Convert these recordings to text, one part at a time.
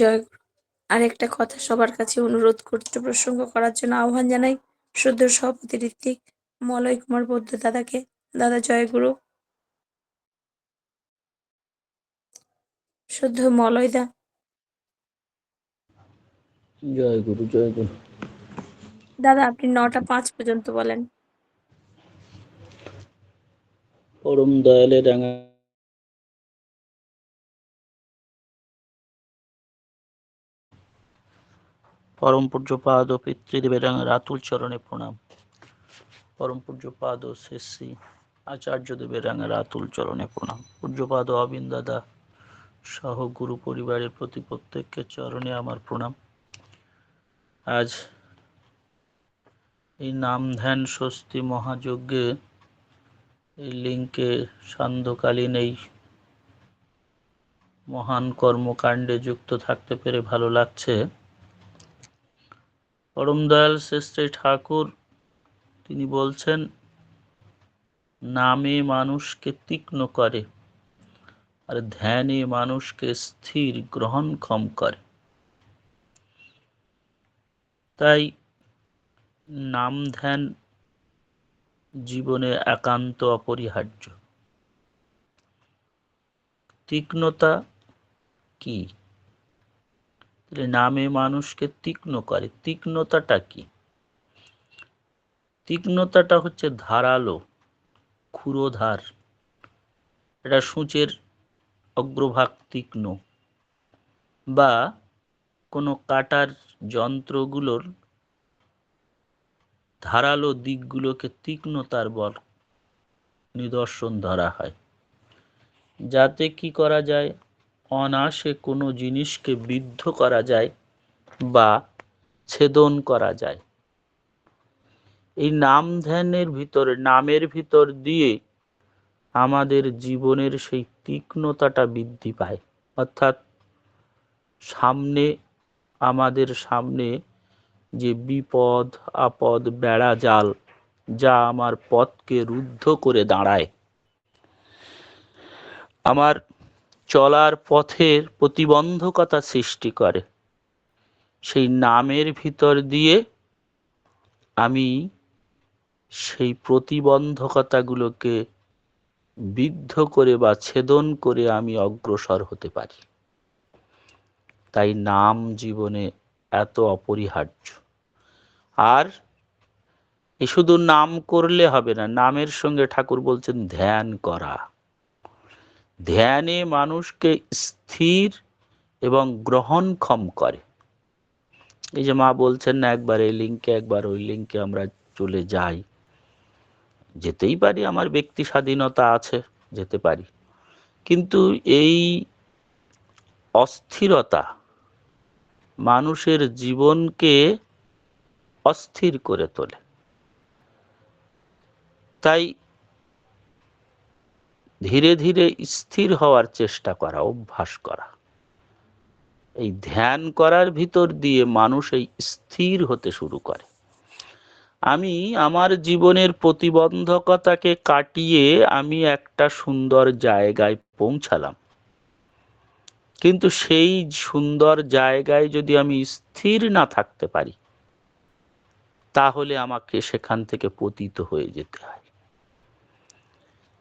জয়গুরু। আরেকটা কথা সবার কাছে অনুরোধ করতে প্রসঙ্গ করার জন্য আহ্বান জানাই শ্রদ্ধেয় সভাপতি ঋত্বিক মলয় কুমার বৌদ্ধ দাদাকে। দাদা জয়গুরু। শ্রদ্ধেয় মলয় দা। জয় গুরু, জয় গুরু। দাদা আপনি 9:05 পর্যন্ত বলেন। পরম দয়ালে রাঙা পরম পূজ্য পাদ ও পিতৃদেবের রাতুল চরণে প্রণাম। পরম পূজ্য পাদ ও শ্রী শ্রী আচার্য দেবের রাতুল চরণে প্রণাম। পূজ্যপাদ অবিন দাদা সহ গুরু পরিবারের প্রতি প্রত্যেককে চরণে আমার প্রণাম। আজ এই নাম ধ্যান স্বস্তি মহাযজ্ঞে এই লিঙ্কে সান্ধ্যকালীন এই মহান কর্মকাণ্ডে যুক্ত থাকতে পেরে ভালো লাগছে। পরম দয়াল শ্রী ঠাকুর তিনি বলছেন, নামে মানুষকে তীক্ষ্ণ করে আর ধ্যানে মানুষকে স্থির গ্রহণক্ষম করে। তাই নাম ধ্যান জীবনে একান্ত অপরিহার্য। তীক্ষ্ণতা কি? নামে মানুষকে তীক্ষ্ণ করে। তীক্ষ্ণতাটা কি? তীক্ষ্ণতাটা হচ্ছে ধারালো, ক্ষুরোধার। এটা সূচের অগ্রভাগ তীক্ষ্ণ, বা কোনো কাটার যন্ত্রগুলোর ধারালো দিকগুলোকে তীক্ষ্ণতার বল নিদর্শন ধরা হয়, যাতে কি করা যায়, অনায়াসে কোনো জিনিসকে বিদ্ধ করা যায় বা ছেদন করা যায়। এই নাম ধ্যানের ভিতরে, নামের ভিতর দিয়ে আমাদের জীবনের সেই তীক্ষ্ণতাটা বৃদ্ধি পায়। অর্থাৎ আমাদের সামনে যে বিপদ আপদ বেড়া জাল, যা আমার পথকে রুদ্ধ করে দাঁড়ায়, আমার চলার পথের প্রতিবন্ধকতা সৃষ্টি করে, সেই নামের ভিতর দিয়ে আমি সেই প্রতিবন্ধকতাগুলোকে বিদ্ধ করে বা ছেদন করে আমি অগ্রসর হতে পারি। তাই নাম জীবনে এত অপরিহার্য। আর এ শুধু নাম করলে হবে না, নামের সঙ্গে ঠাকুর বলছেন ধ্যান করা। ধ্যানে মানুষকে স্থির এবং গ্রহণক্ষম করে। এই যে মা বলছেন না, একবার এই লিঙ্কে একবার ওই লিঙ্কে আমরা চলে যাই, যেতেই পারি, আমার ব্যক্তি স্বাধীনতা আছে, যেতে পারি। কিন্তু এই অস্থিরতা মানুষের জীবনকে অস্থির করে তোলে। তাই ধীরে ধীরে স্থির হওয়ার চেষ্টা করা, অভ্যাস করা। এই ধ্যান করার ভিতর দিয়ে মানুষ এই স্থির হতে শুরু করে। আমি আমার জীবনের প্রতিবন্ধকতাকে কাটিয়ে আমি একটা সুন্দর জায়গায় পৌঁছালাম, কিন্তু সেই সুন্দর জায়গায় যদি আমি স্থির না থাকতে পারি, তাহলে আমাকে সেখান থেকে পতিত হয়ে যেতে হয়।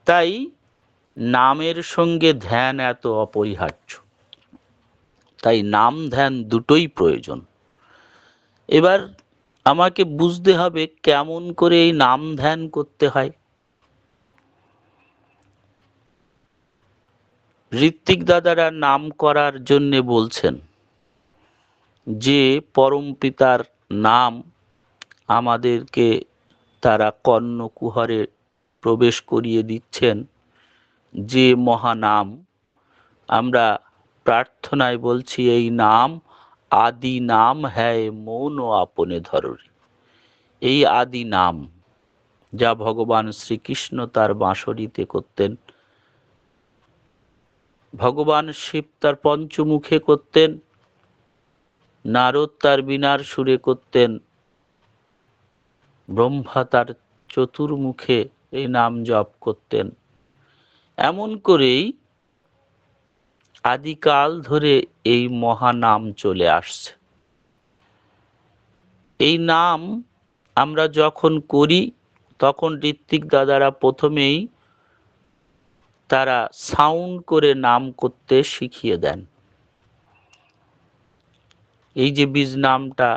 তাই নামের সঙ্গে ধ্যান এত অপরিহার্য। তাই নাম ধ্যান দুটোই প্রয়োজন। এবার আমাকে বুঝতে হবে কেমন করে এই নাম ধ্যান করতে হয়। ঋত্বিক দাদারা নাম করার জন্য বলছেন যে পরম পিতার নাম আমাদেরকে তারা কর্ণকুহরে প্রবেশ করিয়ে দিচ্ছেন, যে মহানাম আমরা প্রার্থনায় বলছি, এই নাম আদি নাম হ্যায় মৌন আপনে ধররে। এই আদি নাম যা ভগবান শ্রীকৃষ্ণ তার বাঁশরীতে করতেন, ভগবান শিব তার পঞ্চমুখে করতেন, নারদ তার বীণার সুরে করতেন, ব্রহ্মা তার চতুর্মুখে এই নাম জপ করতেন। এমন করেই আদিকাল ধরে এই মহানাম চলে আসছে। এই নাম আমরা যখন করি তখন ঋত্বিক দাদারা প্রথমেই তারা সাউন্ড করে নাম করতে শিখিয়ে দেন। এই যে বীজ নামটা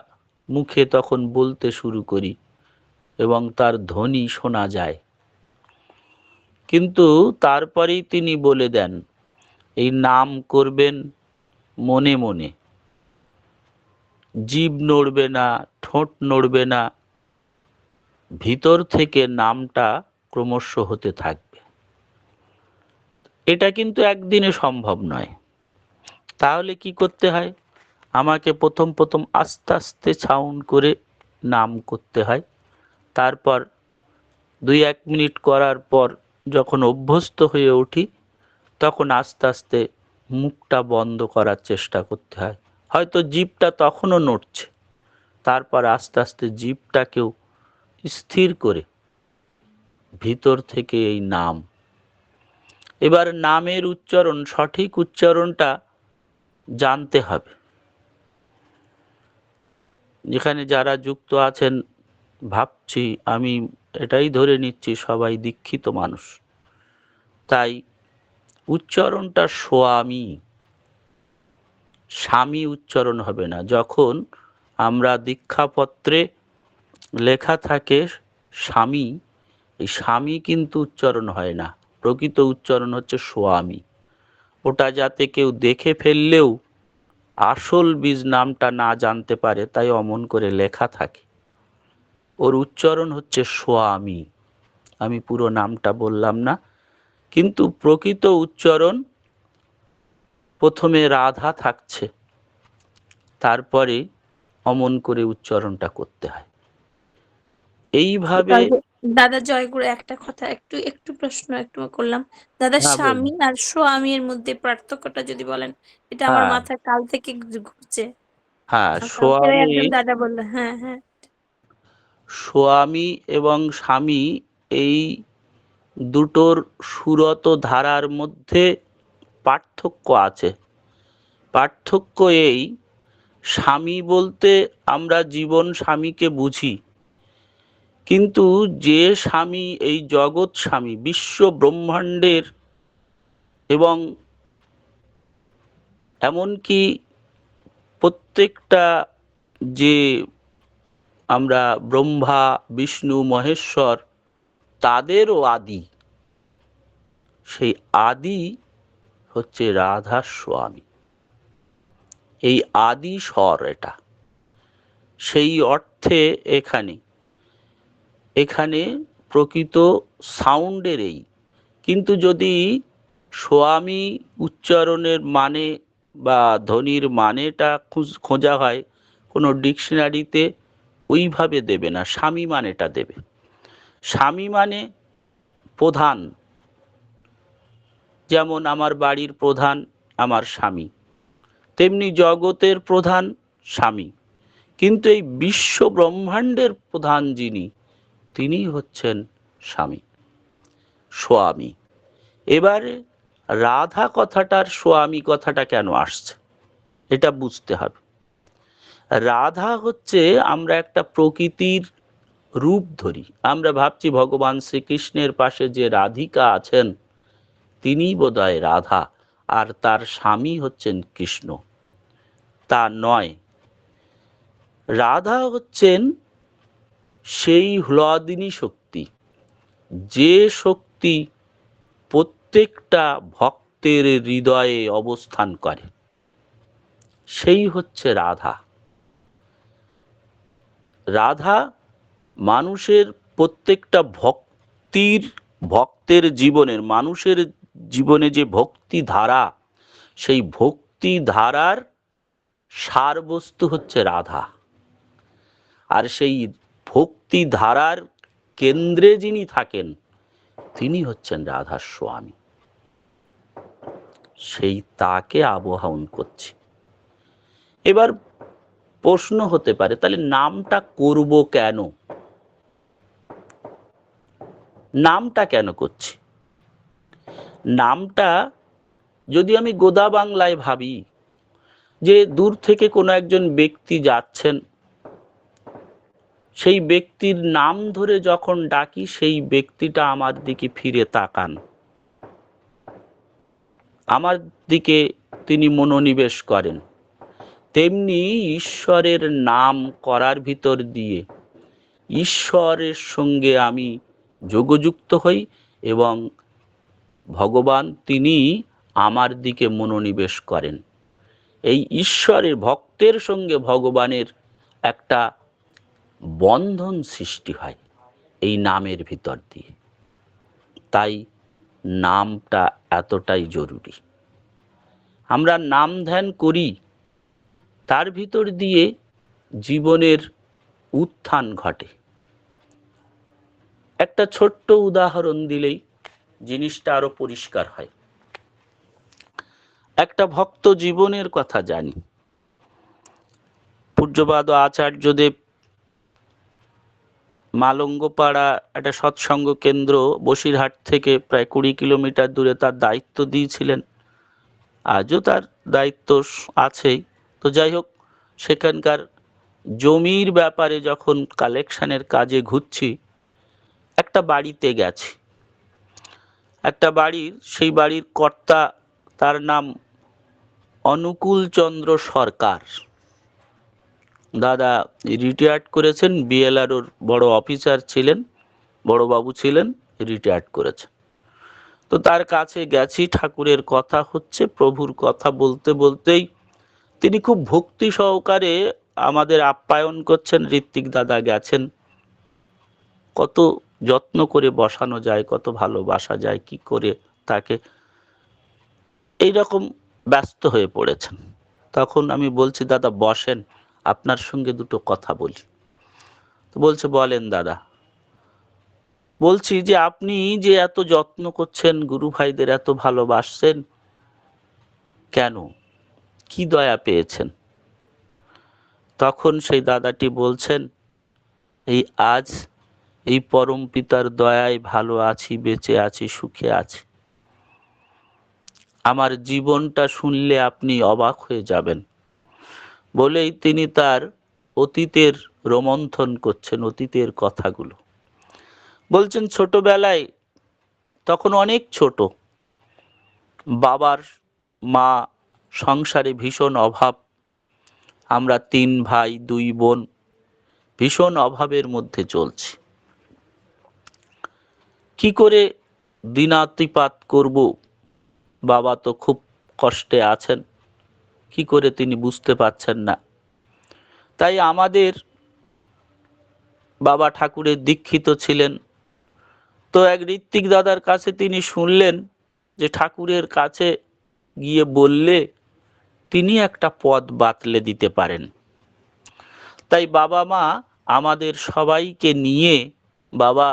মুখে তখন বলতে শুরু করি এবং তার ধ্বনি শোনা যায়, কিন্তু তারপরেই তিনি বলে দেন এই নাম করবেন মনে মনে, জিভ নড়বে না, ঠোঁট নড়বে না, ভিতর থেকে নামটা ক্রমশ হতে থাকবে। এটা কিন্তু একদিনে সম্ভব নয়। তাহলে কি করতে হয়? আমাকে প্রথম প্রথম আস্তে আস্তে সাউন্ড করে নাম করতে হয়। তারপর 2-1 মিনিট করার পর যখন অভ্যস্ত হয়ে উঠি তখন আস্তে আস্তে মুখটা বন্ধ করার চেষ্টা করতে হয়। হয়তো জিভটা তখনও নড়ছে, তারপর আস্তে আস্তে জিভটাকেও স্থির করে ভিতর থেকে এই নাম। এবার নামের উচ্চারণ, সঠিক উচ্চারণটা জানতে হবে। যেখানে যারা যুক্ত আছেন, ভাবছি আমি এটাই ধরে নিচ্ছি সবাই দীক্ষিত মানুষ, তাই উচ্চারণটা স্বামী, স্বামী উচ্চারণ হবে না। যখন আমরা দীক্ষাপত্রে লেখা থাকে স্বামী, এই স্বামী কিন্তু উচ্চারণ হয় না, প্রকৃত উচ্চারণ হচ্ছে স্বামী। ওটা যাতে কেউ দেখে ফেললেও আসল বীজ নামটা না জানতে পারে, তাই অমন করে লেখা থাকে। ওর উচ্চারণ হচ্ছে স্বামী। আমি পুরো নামটা বললাম না, কিন্তু প্রকৃত উচ্চারণ প্রথমে রাধা থাকছে, তারপরে অমন করে উচ্চারণটা করতে হয়। এইভাবে। তাহলে দাদা জয়গুরু, একটা কথা একটু একটু প্রশ্ন একটু করলাম। দাদা হ্যাঁ, বলুন। স্বামী আর স্বামীর মধ্যে পার্থক্যটা যদি বলেন, এটা আমার হ্যাঁ, মাথায় কাল থেকে ঘুরছে। হ্যাঁ, কালকে স্বামী, একজন দাদা বললো, হ্যাঁ হ্যাঁ। স্বামী এবং স্বামী, এই দুটোর সুরত ধারার মধ্যে পার্থক্য আছে। পার্থক্য এই, স্বামী বলতে আমরা জীবন স্বামীকে বুঝি, কিন্তু যে স্বামী, এই জগৎ স্বামী, বিশ্ব ব্রহ্মাণ্ডের এবং এমনকি প্রত্যেকটা, যে আমরা ব্রহ্মা বিষ্ণু মহেশ্বর তাদেরও আদি, সেই আদি হচ্ছে রাধা স্বামী। এই আদি স্বর এটা, সেই অর্থে এখানে এখানে প্রকৃত সাউন্ডের এই। কিন্তু যদি স্বামী উচ্চারণের মানে বা ধ্বনির মানেটা খোঁজা হয়, কোনো ডিকশনারিতে ওইভাবে দেবে না, স্বামী মানেটা দেবে। স্বামী মানে প্রধান, যেমন আমার বাড়ির প্রধান আমার স্বামী, তেমনি জগতের প্রধান স্বামী। কিন্তু এই বিশ্ব ব্রহ্মাণ্ডের প্রধান যিনি, তিনি হচ্ছেন স্বামী, স্বামী। এবারে রাধা কথাটার স্বামী কথাটা কেন আসছে এটা বুঝতে হবে। রাধা হচ্ছে, আমরা একটা প্রকৃতির রূপ ধরি, আমরা ভাবছি ভগবান শ্রীকৃষ্ণের পাশে যে রাধিকা আছেন তিনি বোধহয় রাধা, আর তার স্বামী হচ্ছেন কৃষ্ণ। তা নয়, রাধা হচ্ছেন সেই হ্লাদিনী শক্তি, যে শক্তি প্রত্যেকটা ভক্তের হৃদয়ে অবস্থান করে, সেই হচ্ছে রাধা। রাধা মানুষের প্রত্যেকটা ভক্তের জীবনের, মানুষের জীবনে যে ভক্তি ধারা, সেই ভক্তি ধারার সারবস্তু হচ্ছে রাধা। আর সেই ভক্তি ধারার কেন্দ্রে যিনি থাকেন তিনি হচ্ছেন রাধার স্বামী। সেই তাকে আবাহন করছে। এবার প্রশ্ন হতে পারে, তাহলে নামটা করব কেন? নামটা কেন করছি? নামটা যদি আমি গোদা বাংলায় ভাবি যে দূর থেকে কোনো একজন ব্যক্তি যাচ্ছেন, সেই ব্যক্তির নাম ধরে যখন ডাকি সেই ব্যক্তিটা আমার দিকে ফিরে তাকান, আমার দিকে তিনি মনোনিবেশ করেন, তেমনি ঈশ্বরের নাম করার ভিতর দিয়ে ঈশ্বরের সঙ্গে আমি যোগযুক্ত হই এবং ভগবান তিনি আমার দিকে মনোনিবেশ করেন। এই ঈশ্বরের ভক্তের সঙ্গে ভগবানের একটা বন্ধন সৃষ্টি হয় এই নামের ভিতর দিয়ে। তাই নামটা এতটাই জরুরি। আমরা নাম ধ্যান করি, তার ভিতর দিয়ে জীবনের উত্থান ঘটে। একটা ছোট্ট উদাহরণ দিলেই জিনিসটা আরো পরিষ্কার হয়। একটা ভক্ত জীবনের কথা জানি। পূজ্যপাদ আচার্যদেব মালঙ্গপাড়া একটা সৎসঙ্গ কেন্দ্র বসিরহাট থেকে প্রায় 20 কিলোমিটার দূরে তার দায়িত্ব দিয়েছিলেন। আজও তার দায়িত্ব আছেই। তো যাই হোক, সেখানকার জমির ব্যাপারে যখন কালেকশনের কাজে ঘুরছি, একটা বাড়িতে গেছি। একটা বাড়ির, সেই বাড়ির কর্তা, তার নাম অনুকূল চন্দ্র সরকার। দাদা রিটায়ার্ড করেছেন, বিএলআরওর বড় অফিসার ছিলেন, বড় বাবু ছিলেন, রিটায়ার্ড করেছেন। তো তার কাছে গেছি, ঠাকুরের কথা হচ্ছে, প্রভুর কথা বলতে বলতেই তিনি খুব ভক্তি সহকারে আমাদের আপ্যায়ন করছেন। ঋত্বিক দাদা গেছেন, কত যত্ন করে বসানো যায়, কত ভালোবাসা যায়, কি করে তাকে, এইরকম ব্যস্ত হয়ে পড়েছেন। তখন আমি বলছি, দাদা বসেন, আপনার সঙ্গে দুটো কথা বলি। তো বলছে, বলেন দাদা। বলছি যে আপনি যে এত যত্ন করছেন, গুরু ভাইদের এত ভালোবাসছেন, কেন, কি দয়া পেয়েছেন? তখন সেই দাদাটি বলছেন, এই আজ এই পরম পিতার দয়ায় ভালো আছি, বেঁচে আছি, সুখে আছি। আমার জীবনটা শুনলে আপনি অবাক হয়ে যাবেন। বলেই তিনি তার অতীতের রোমন্থন করছেন, অতীতের কথাগুলো বলছেন। ছোটবেলায়, তখন অনেক ছোট, বাবার, মা, সংসারে ভীষণ অভাব, আমরা 3 ভাই 2 বোন, ভীষণ অভাবের মধ্যে চলছি। কি করে দিনাতিপাত করব, বাবা তো খুব কষ্টে আছেন, কি করে তিনি বুঝতে পারছেন না। তাই আমাদের বাবা ঠাকুরের দীক্ষিত ছিলেন। তো এক ঋত্বিক দাদার কাছে তিনি শুনলেন যে ঠাকুরের কাছে গিয়ে বললে তিনি একটা পদ বাতলে দিতে পারেন। তাই বাবা মা আমাদের সবাইকে নিয়ে বাবা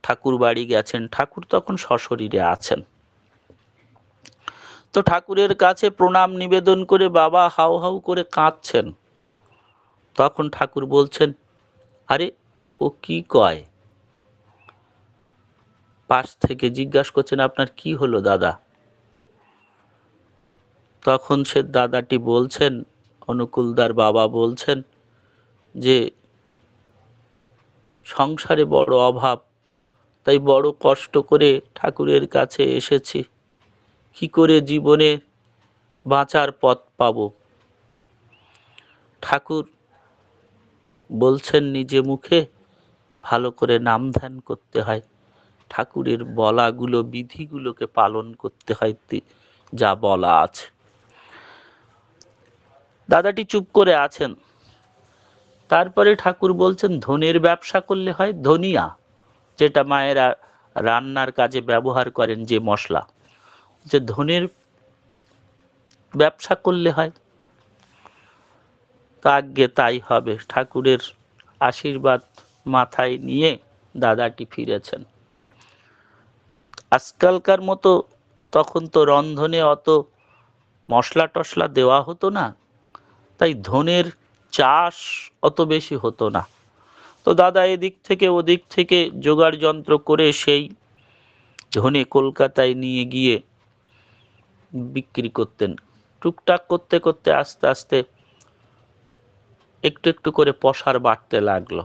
ঠাকুর বাড়ি গেছেন। ঠাকুর তখন সশরীরে আছেন। তো ঠাকুরের কাছে প্রণাম নিবেদন করে বাবা হাউ হাউ করে কাঁদছেন। তখন ঠাকুর বলছেন, আরে ও কি কয়? পাশ থেকে জিজ্ঞাসা করছেন, আপনার কি হলো দাদা? তখন সে দাদাটি বলছেন, অনুকূলদার বাবা বলছেন যে সংসারে বড় অভাব, তাই বড় কষ্ট করে ঠাকুরের কাছে এসেছি, কি করে জীবনে বাঁচার পথ পাবো। ঠাকুর বলছেন নিজে মুখে, ভালো করে নাম ধ্যান করতে হয়, ঠাকুরের বলাগুলো, বিধিগুলোকে পালন করতে হয়, যা বলা আছে। দাদাটি চুপ করে আছেন। তারপরে ঠাকুর বলছেন, ধনের ব্যবসা করলে হয়, ধনিয়া, যেটা মায়েরা রান্নার কাজে ব্যবহার করেন, যে মশলা, যে ধনের ব্যবসা করলে হয়। আজ্ঞে তাই হবে। ঠাকুরের আশীর্বাদ মাথায় নিয়ে দাদাটি ফিরেছেন। আজকালকার মতো তখন তো রন্ধনে অত মশলা টশলা দেওয়া হতো না, তাই ধনের চাষ অত বেশি হতো না। তো দাদা এদিক থেকে ওদিক থেকে জোগাড় যন্ত্র করে সেই ধনে কলকাতায় নিয়ে গিয়ে বিক্রি করতেন। টুকটাক করতে করতে আস্তে আস্তে একটু একটু করে পসার বাড়তে লাগলো।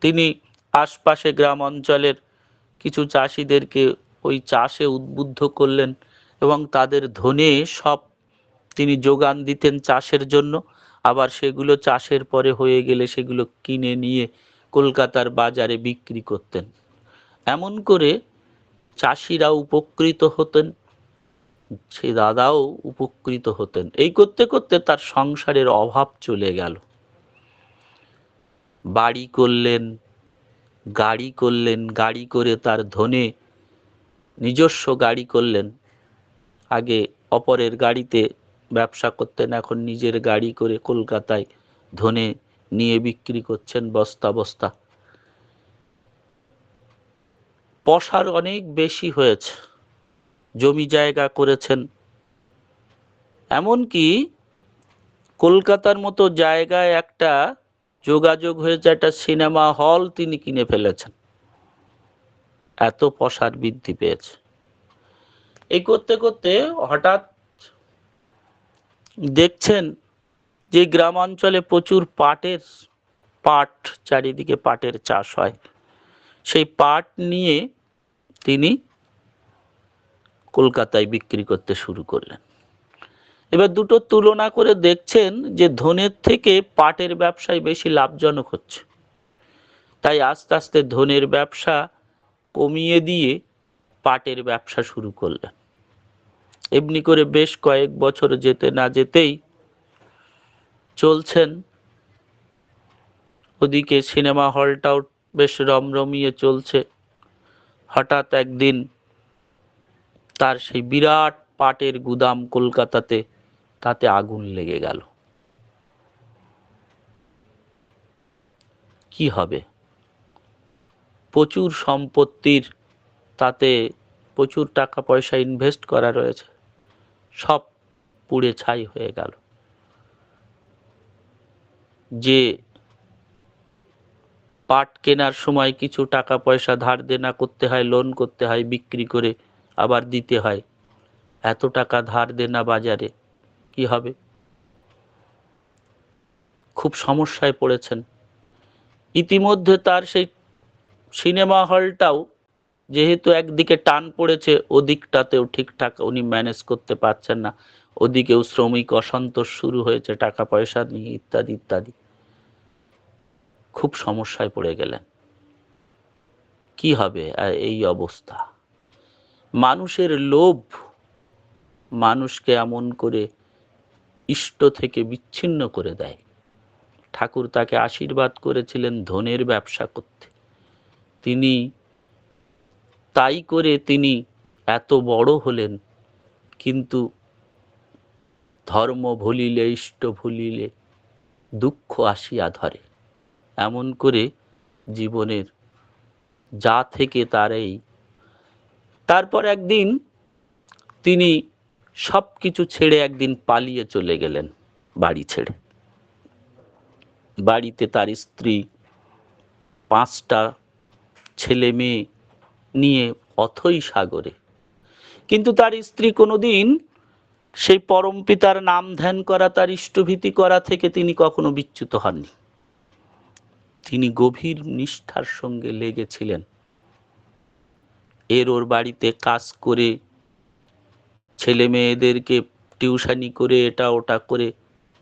তিনি আশপাশে গ্রাম অঞ্চলের কিছু চাষিদেরকে ওই চাষে উদ্বুদ্ধ করলেন এবং তাদের ধনে সব তিনি যোগান দিতেন চাষের জন্য। আবার সেগুলো চাষের পরে হয়ে গেলে সেগুলো কিনে নিয়ে কলকাতার বাজারে বিক্রি করতেন। এমন করে চাষিরা উপকৃত হতেন, সে দাদাও উপকৃত হতেন। এই করতে করতে তার সংসারের অভাব চলে গেল। বাড়ি করলেন, গাড়ি করলেন, গাড়ি করে তার ধনে নিজস্ব গাড়ি করলেন। আগে অপরের গাড়িতে ব্যবসা করতেন, এখন নিজের গাড়ি করে কলকাতায় ধনে নিয়ে বিক্রি করছেন বস্তা বস্তা। পসার অনেক বেশি হয়েছে, জমি জায়গা করেছেন। এমনকি কলকাতার মতো জায়গায় একটা যোগাযোগ হয়েছে, একটা সিনেমা হল তিনি কিনে ফেলেছেন, এত পসার বৃদ্ধি পেয়েছে। এই করতে করতে হঠাৎ দেখছেন যে গ্রামাঞ্চলে প্রচুর পাট, চারিদিকে পাটের চাষ হয়। সেই পাট নিয়ে তিনি কলকাতায় বিক্রি করতে শুরু করলেন। এবার দুটো তুলনা করে দেখছেন যে ধনের থেকে পাটের ব্যবসায় বেশি লাভজনক হচ্ছে। তাই আস্তে আস্তে ধনের ব্যবসা কমিয়ে দিয়ে পাটের ব্যবসা শুরু করলেন। এমনি করে বেশ কয়েক বছর যেতে না যেতেই চলছেন। ওদিকে সিনেমা হলটাও বেশ রমরমিয়ে চলছে। হঠাৎ একদিন তার সেই বিরাট পাটের গুদাম কলকাতাতে, তাতে আগুন লেগে গেল। কি হবে? প্রচুর সম্পত্তির, তাতে প্রচুর টাকা পয়সা ইনভেস্ট করা রয়েছে, সব পুড়ে ছাই হয়ে গেল। যে পাট কেনার সময় কিছু টাকা পয়সা ধার দেনা করতে হয়, লোন করতে হয়, বিক্রি করে আবার দিতে হয়, এত টাকা ধার দেনা বাজারে, কি হবে? খুব সমস্যায় পড়েছেন। ইতিমধ্যে তার সেই সিনেমা হলটাও যেহেতু একদিকে টান পড়েছে, ওদিকটাতেও ঠিকঠাক উনি ম্যানেজ করতে পারছেন না। ওদিকেও শ্রমিক অসন্তোষ শুরু হয়েছে টাকা পয়সা নিয়ে, ইত্যাদি ইত্যাদি। খুব সমস্যায় পড়ে গেলেন। কি হবে এই অবস্থা? মানুষের লোভ মানুষকে এমন করে ইষ্ট থেকে বিচ্ছিন্ন করে দেয়। ঠাকুর তাকে আশীর্বাদ করেছিলেন ধনের ব্যবসা করতে, তিনি তাই করে তিনি এত বড় হলেন। কিন্তু ধর্ম ভুলিলে ইষ্ট ভুলিলে দুঃখ আসিয়া ধরে, এমন করে জীবনের যা থেকে তার এই। তারপর একদিন তিনি সবকিছু ছেড়ে একদিন পালিয়ে চলে গেলেন, বাড়ি ছেড়ে। বাড়িতে তার স্ত্রী, 5টা ছেলে মেয়ে নিয়ে অথই সাগরে। কিন্তু তার স্ত্রী কোনোদিন সেই পরম পিতার নাম ধ্যান করা, তার ইষ্টভীতি করা থেকে তিনি কখনো বিচ্যুত হননি। তিনি গভীর নিষ্ঠার সঙ্গে লেগেছিলেন। ওর বাড়িতে কাজ করে, ছেলে মেয়েদেরকে টিউশনি করে, এটা ওটা করে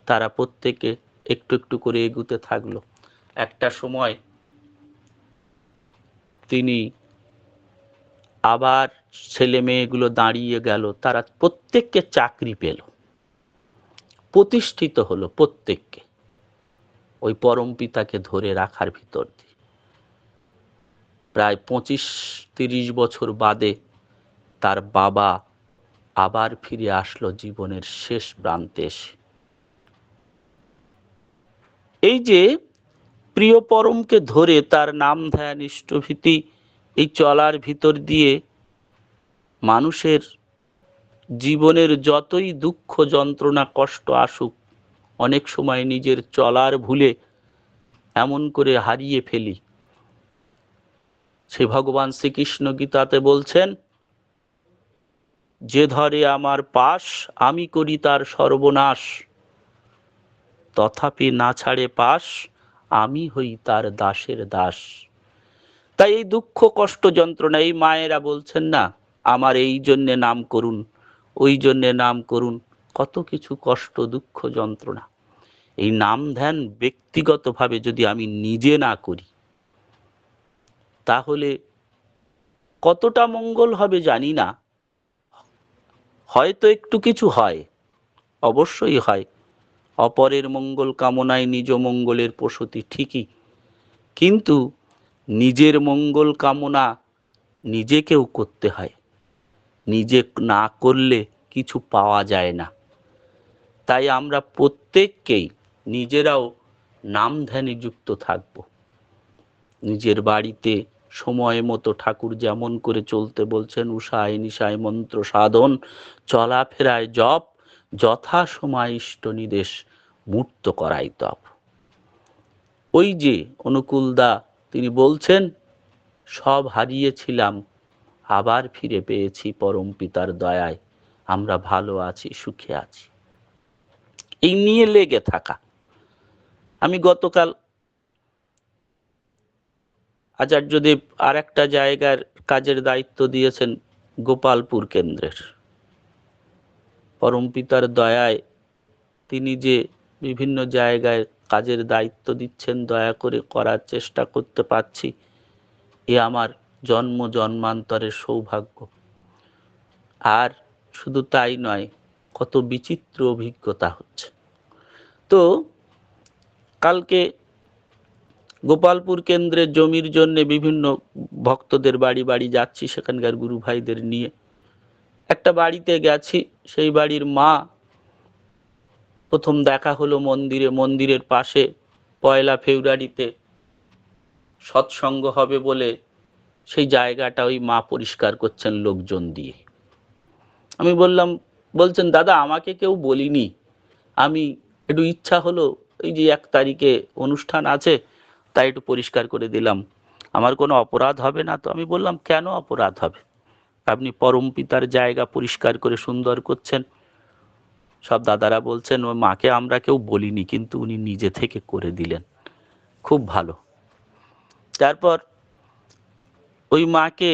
তারা প্রত্যেকে একটু একটু করে এগুতে থাকলো। একটা সময় তিনি আবার ছেলে মেয়েগুলো দাঁড়িয়ে গেল, তারা প্রত্যেককে চাকরি পেল, প্রতিষ্ঠিত হলো প্রত্যেককে, ওই পরম পিতাকে ধরে রাখার ভিতর দিয়ে। প্রায় 25-30 বছর বাদে তার বাবা আবার ফিরে আসলো জীবনের শেষ প্রান্তে এসে। এই যে প্রিয় পরমকে ধরে তার নাম ধ্যান ইষ্টভীতি এই চলার ভিতর দিয়ে মানুষের জীবনের যতই দুঃখ যন্ত্রণা কষ্ট আসুক, অনেক সময় নিজের চলার ভুলে এমন করে হারিয়ে ফেলি। সে ভগবান শ্রীকৃষ্ণ গীতাতে বলছেন, যে ধরে আমার পাশ, আমি করি তার সর্বনাশ। তথাপি না ছাড়ে পাশ, আমি হই তার দাসের দাস। তাই এই দুঃখ কষ্ট যন্ত্রণা, এই মায়েরা বলছেন না আমার এই জন্যে নাম করুন, ওই জন্যে নাম করুন, কত কিছু কষ্ট দুঃখ যন্ত্রণা। এই নাম ধ্যান ব্যক্তিগতভাবে যদি আমি নিজে না করি, তাহলে কতটা মঙ্গল হবে জানি না। হয়তো একটু কিছু হয়, অবশ্যই হয়। অপরের মঙ্গল কামনায় নিজ মঙ্গলের প্রসূতি, ঠিকই। কিন্তু নিজের মঙ্গল কামনা নিজেকেও করতে হয়। নিজে না করলে কিছু পাওয়া যায় না। তাই আমরা প্রত্যেককেই নিজেরাও নাম ধ্যানে যুক্ত থাকব। নিজের বাড়িতে সময় মতো ঠাকুর যেমন করে চলতে বলছেন, উষায় নিশায় মন্ত্র সাধন, চলাফেরায় জপ, যথা সময় ইষ্ট নিদেশ, মূর্ত করাই তপ। ওই যে অনুকূলদা তিনি বলছেন, সব হারিয়েছিলাম আবার ফিরে পেয়েছি পরম পিতার দয়ায়, আমরা ভালো আছি, সুখে আছি। এই নিয়ে লেগে থাকা। আমি গতকাল আচার্যদেব আর একটা জায়গার কাজের দায়িত্ব দিয়েছেন, গোপালপুর কেন্দ্রের। পরম পিতার দয়ায় তিনি যে বিভিন্ন জায়গায় কাজের দায়িত্ব দিচ্ছেন, দয়া করে করার চেষ্টা করতে পারছি, এ আমার জন্ম জন্মান্তরের সৌভাগ্য। আর শুধু তাই নয়, কত বিচিত্র অভিজ্ঞতা হচ্ছে। তো কালকে গোপালপুর কেন্দ্রের জমির জন্য বিভিন্ন ভক্তদের বাড়ি বাড়ি যাচ্ছি, সেখানকার গুরু ভাইদের নিয়ে। একটা বাড়িতে গেছি, সেই বাড়ির মা, প্রথম দেখা হলো মন্দিরে। মন্দিরের পাশে 1 ফেব্রুয়ারিতে সৎসঙ্গ হবে বলে সেই জায়গাটা ওই মা পরিষ্কার করছেন লোকজন দিয়ে। আমি বললাম, বলছেন দাদা আমাকে কেউ বলিনি, আমি একটু ইচ্ছা হলো, এই যে 1 তারিখে অনুষ্ঠান আছে, তাই একটু পরিষ্কার করে দিলাম, আমার কোনো অপরাধ হবে না তো? আমি বললাম, কেন অপরাধ হবে? আপনি পরম পিতার জায়গা পরিষ্কার করে সুন্দর করছেন। সব দাদারা বলছেন ওই মাকে আমরা কেউ বলিনি, কিন্তু উনি নিজে থেকে করে দিলেন, খুব ভালো। তারপর ওই মাকে,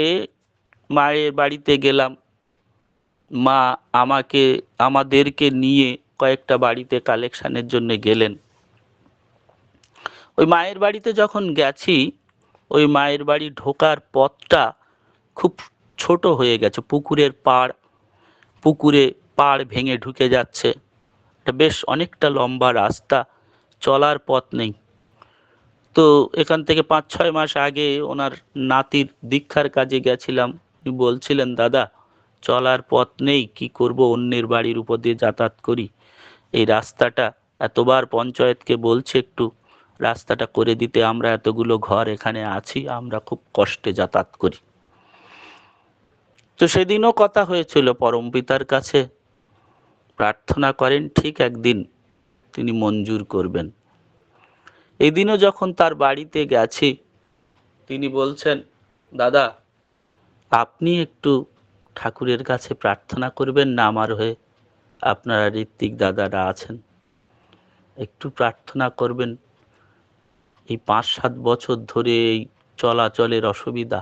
মায়ের বাড়িতে গেলাম। মা আমাদেরকে নিয়ে কয়েকটা বাড়িতে কালেকশনের জন্য গেলেন। ওই মায়ের বাড়িতে যখন গেছি, ওই মায়ের বাড়ি ঢোকার পথটা খুব ছোট হয়ে গেছে। পুকুরে পাড় ভেঙে ঢুকে যাচ্ছে। বেশ অনেকটা লম্বা রাস্তা, চলার পথ নেই। তো এখান থেকে 5-6 মাস আগে ওনার নাতির দীক্ষার কাজে গেছিলাম। উনি বলছিলেন, দাদা চলার পথ নেই, কি করব, অন্যের বাড়ির উপর দিয়ে যাতায়াত করি। এই রাস্তাটা এতবার পঞ্চায়েতকে বলছে একটু রাস্তাটা করে দিতে, আমরা এতগুলো ঘর এখানে আছি, আমরা খুব কষ্টে যাতায়াত করি। তো সেদিনও কথা হয়েছিল, পরম পিতার কাছে প্রার্থনা করেন, ঠিক একদিন তিনি মঞ্জুর করবেন। এদিনও যখন তার বাড়িতে গেছি, তিনি বলছেন, দাদা আপনি একটু ঠাকুরের কাছে প্রার্থনা করবেন না আমার হয়ে? আপনারা ঋত্বিক দাদারা আছেন, একটু প্রার্থনা করবেন। এই 5-7 বছর ধরে এই চলাচলের অসুবিধা,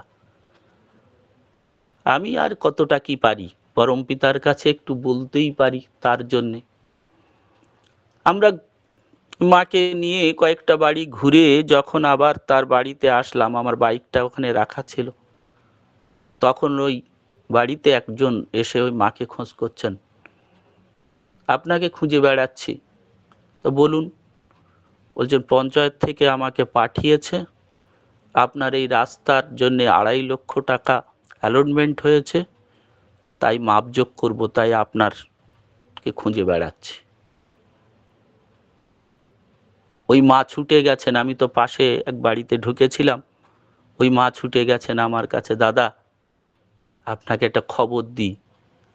আমি আর কতটা কি পারি, পরম পিতার কাছে একটু বলতেই পারি তার জন্যে। আমরা মাকে নিয়ে কয়েকটা বাড়ি ঘুরে যখন আবার তার বাড়িতে আসলাম, আমার বাইকটা ওখানে রাখা ছিল, তখন ওই বাড়িতে একজন এসে ওই মাকে খোঁজ করছেন, আপনাকে খুঁজে বেড়াচ্ছি। তো বলুন। বলছেন পঞ্চায়েত থেকে আমাকে পাঠিয়েছে, আপনার এই রাস্তার জন্য 2.5 লক্ষ টাকা অ্যালটমেন্ট হয়েছে, তাই মাপজোক করব, তাই আপনারকে খুঁজে বেড়াচ্ছি। ওই মা ছুটে গেছেন, আমি তো পাশে এক বাড়িতে ঢুকেছিলাম, ওই মা ছুটে গেছেন আমার কাছে, দাদা আপনাকে একটা খবর দিই,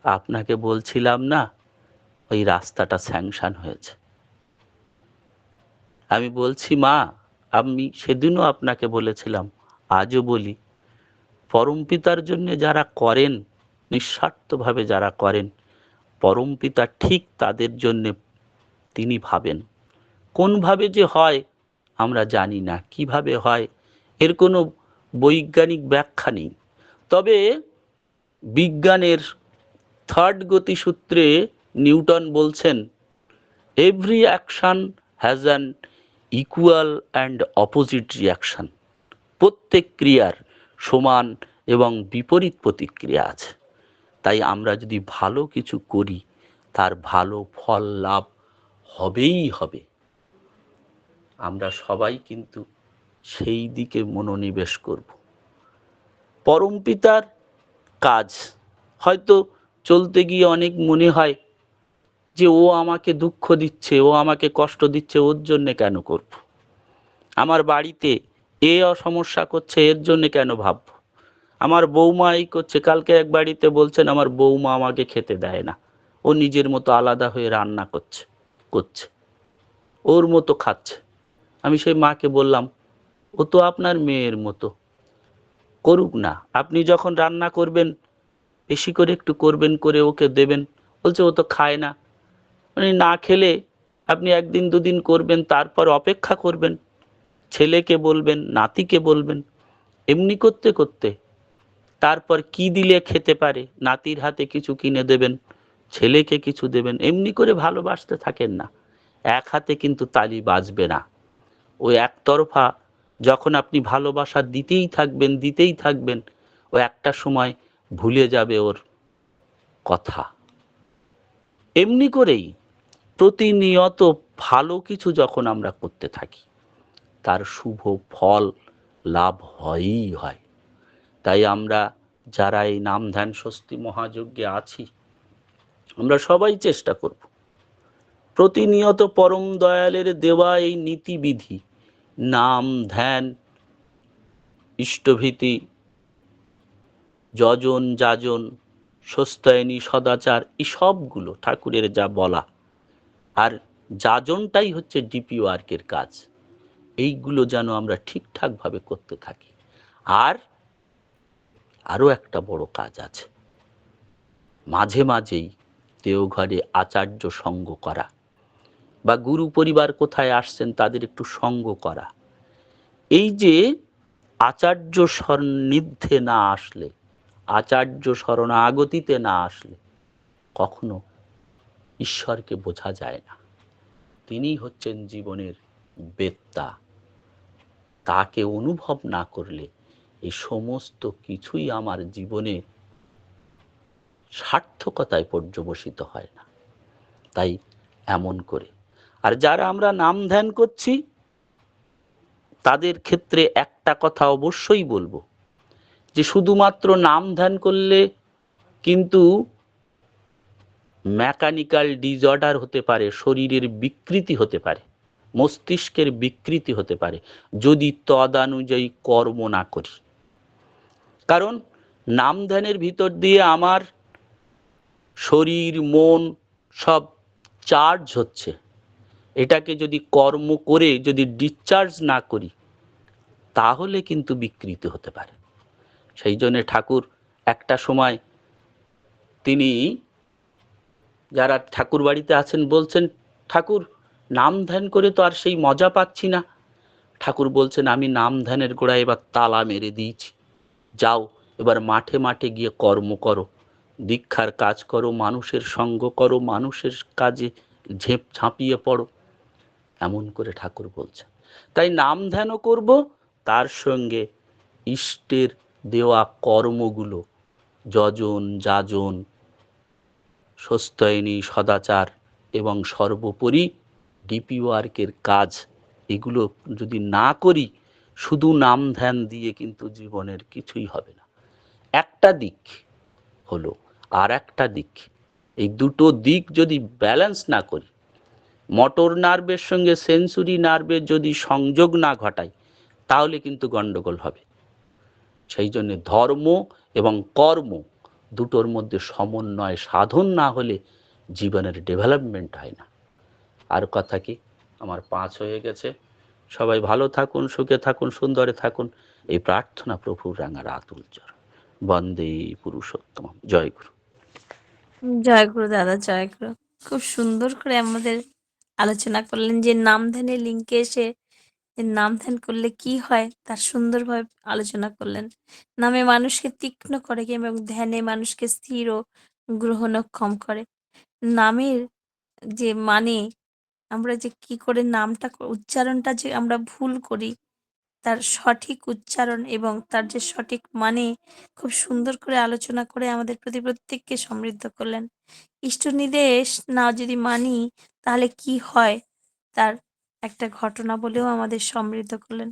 আপনাকে বলছিলাম না ওই রাস্তাটা স্যাংশন হয়েছে। আমি বলছি, মা আমি সেদিনও আপনাকে বলেছিলাম, আজও বলি, পরম পিতার জন্য যারা করেন নিঃস্বার্থভাবে যারা করেন, পরমপিতা ঠিক তাদের জন্য তিনি ভাবেন। কোনভাবে যে হয় আমরা জানি না, কিভাবে হয় এর কোনো বৈজ্ঞানিক ব্যাখ্যা নেই। তবে বিজ্ঞানের থার্ড গতিসূত্রে নিউটন বলছেন, every action has an equal and opposite reaction. প্রত্যেক ক্রিয়ার সমান এবং বিপরীত প্রতিক্রিয়া আছে। তাই আমরা যদি ভালো কিছু করি তার ভালো ফল লাভ হবেই হবে। আমরা সবাই কিন্তু সেই দিকে মনোনিবেশ করব। পরমপিতার কাজ হয়তো চলতে গিয়ে অনেক মনে হয় যে ও আমাকে দুঃখ দিচ্ছে, ও আমাকে কষ্ট দিচ্ছে, ওর জন্যে কেন করব? আমার বাড়িতে এ সমস্যা করছে, এর জন্যে কেন ভাববো? আমার বৌমা এই করছে, কালকে এক বাড়িতে বলছেন আমার বৌমা আমাকে খেতে দেয় না, ও নিজের মতো আলাদা হয়ে রান্না করছে, ওর মতো খাচ্ছে। আমি সেই মাকে বললাম, ও তো আপনার মেয়ের মতো, করুক না, আপনি যখন রান্না করবেন বেশি করে একটু করবেন, করে ওকে দেবেন। বলছে ও তো খায় না। মানে না খেলে আপনি একদিন দুদিন করবেন, তারপর অপেক্ষা করবেন, ছেলেকে বলবেন, নাতিকে বলবেন। এমনি করতে করতে তারপর কি দিলে খেতে পারে, নাতির হাতে কিছু কিনে দেবেন, ছেলেকে কিছু দেবেন। এমনি করে ভালোবাসতে থাকেন না, এক হাতে কিন্তু তালি বাজবে না। ওই একতরফা যখন আপনি ভালোবাসা দিতেই থাকবেন, ও একটা সময় ভুলে যাবে ওর কথা। এমনি করেই প্রতিনিয়ত ভালো কিছু যখন আমরা করতে থাকি তার শুভ ফল লাভ হয়ই হয়। তাই আমরা যারা এই নাম ধ্যান স্বস্তি মহাযজ্ঞে আছি, আমরা সবাই চেষ্টা করব প্রতিনিয়ত পরম দয়ালের দেওয়া এই নীতিবিধি, নাম ধ্যান, ইষ্টভীতি, যজন যাজন, স্বস্তায়নী, সদাচার, এই সবগুলো ঠাকুরের যা বলা, আর যাজনটাই হচ্ছে ডিপি ওয়ার্কের কাজ, এইগুলো যেন আমরা ঠিকঠাক ভাবে করতে থাকি। আর আরো একটা বড় কাজ আছে, মাঝে মাঝেই দেওঘরে আচার্য সঙ্গ করা, বা গুরু পরিবার কোথায় আসছেন তাদের একটু সঙ্গ করা। এই যে আচার্য সান্নিধ্যে না আসলে, আচার্য শরণাগতিতে না আসলে কখনো ঈশ্বরকে বোঝা যায় না। তিনি হচ্ছেন জীবনের বেত্তা। তাকে অনুভব না করলে এই সমস্ত কিছুই আমার জীবনে সার্থকতায় পর্যবসিত হয় না। তাই এমন করে, আর যারা আমরা নাম ধ্যান করছি তাদের ক্ষেত্রে একটা কথা অবশ্যই বলবো, যে শুধুমাত্র নাম ধ্যান করলে কিন্তু মেকানিক্যাল ডিসঅর্ডার হতে পারে, শরীরের বিকৃতি হতে পারে, মস্তিষ্কের বিকৃতি হতে পারে যদি তদানুযায়ী কর্ম না করি। কারণ নাম ধ্যানের ভিতর দিয়ে আমার শরীর মন সব চার্জ হচ্ছে, এটাকে যদি কর্ম করে যদি ডিসচার্জ না করি তাহলে কিন্তু বিকৃতি হতে পারে। সেই জন্য ঠাকুর একটা সময় তিনি যারা ঠাকুর বাড়িতে আছেন বলছেন, ঠাকুর নাম ধ্যান করে তো আর সেই মজা পাচ্ছি না। ঠাকুর বলছেন, আমি নাম ধ্যানের গোড়ায় এবার তালা মেরে দিয়েছি, যাও এবার মাঠে মাঠে গিয়ে কর্ম করো, দীক্ষার কাজ করো, মানুষের সঙ্গ করো, মানুষের কাজে ঝাঁপিয়ে পড়ো। এমন করে ঠাকুর বলছেন। তাই নাম ধ্যানও করব, তার সঙ্গে ইষ্টের দেওয়া কর্মগুলো, যজন যাজন, স্বস্তায়নী, সদাচার এবং সর্বোপরি ডিপি ওয়ার্কের কাজ, এগুলো যদি না করি শুধু নাম ধ্যান দিয়ে কিন্তু জীবনের কিছুই হবে না। একটা দিক হলো, আর একটা দিক, এই দুটো দিক যদি ব্যালেন্স না করি, মোটর নার্ভের সঙ্গে সেন্সরি নার্ভের যদি সংযোগ না ঘটাই তাহলে কিন্তু গন্ডগোল হবে। সেই জন্য ধর্ম এবং কর্ম দুটোর মধ্যে সমন্বয় সাধন না হলে জীবনের ডেভেলপমেন্ট হয় না। আর কথা কি, আমার 5 হয়ে গেছে। সবাই ভালো থাকুন, সুখে থাকুন, সুন্দরে থাকুন, এই প্রার্থনা প্রভুর রাঙা রাত উজ্জ্বল। বন্দে পুরুষোত্তম। জয় গুরু। জয় গুরু দাদা, জয় গুরু। খুব সুন্দর করে আমাদের আলোচনা করলেন যে নাম ধ্যানের লিঙ্কে এসে যে নাম ধ্যান করলে কি হয় তার সুন্দরভাবে আলোচনা করলেন। নামে মানুষকে তীক্ষ্ণ করে এবং ধ্যানে মানুষকে স্থির ও গ্রহণক্ষম করে। নামের যে মানে আমরা যে কি করে নামটা উচ্চারণটা যে আমরা ভুল করি, তার সঠিক উচ্চারণ এবং তার যে সঠিক মানে খুব সুন্দর করে আলোচনা করে আমাদের প্রতি প্রত্যেককে সমৃদ্ধ করলেন। ইষ্ট নির্দেশ না যদি মানি তাহলে কি হয় তার একটা ঘটনা বলেও আমাদের সমৃদ্ধ করলেন।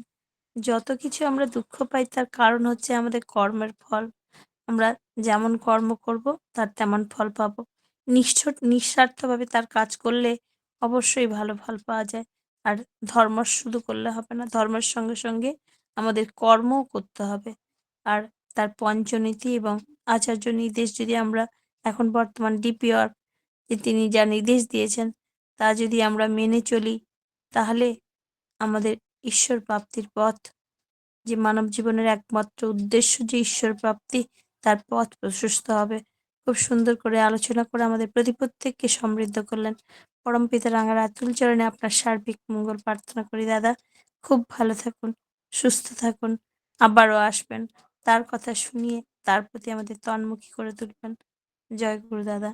যত কিছু আমরা দুঃখ পাই তার কারণ হচ্ছে আমাদের কর্মের ফল। আমরা যেমন কর্ম করব তার তেমন ফল পাবো। নিঃস্বার্থভাবে তার কাজ করলে অবশ্যই ভালো ফল পাওয়া যায়। আর ধর্ম শুধু করলে হবে না, ধর্মের সঙ্গে সঙ্গে আমাদের কর্মও করতে হবে। আর তার পঞ্চনীতি এবং আচার্য নির্দেশ যদি আমরা এখন বর্তমান ডিপিওর যে তিনি যা নির্দেশ দিয়েছেন তা যদি আমরা মেনে চলি, তাহলে আমাদের ঈশ্বর প্রাপ্তির পথ, যে মানব জীবনের একমাত্র উদ্দেশ্য যে ঈশ্বর প্রাপ্তি, তার পথ প্রশস্ত হবে। খুব সুন্দর করে আলোচনা করে আমাদের প্রতি প্রত্যেককে সমৃদ্ধ করলেন। পরমপিতা রাঙার আতুল চরণে আপনার সার্বিক মঙ্গল প্রার্থনা করি দাদা। খুব ভালো থাকুন, সুস্থ থাকুন, আবারও আসবেন। তার কথা শুনিয়ে তার প্রতি আমাদের তন্মুখী করে তুলবেন। জয় গুরু দাদা।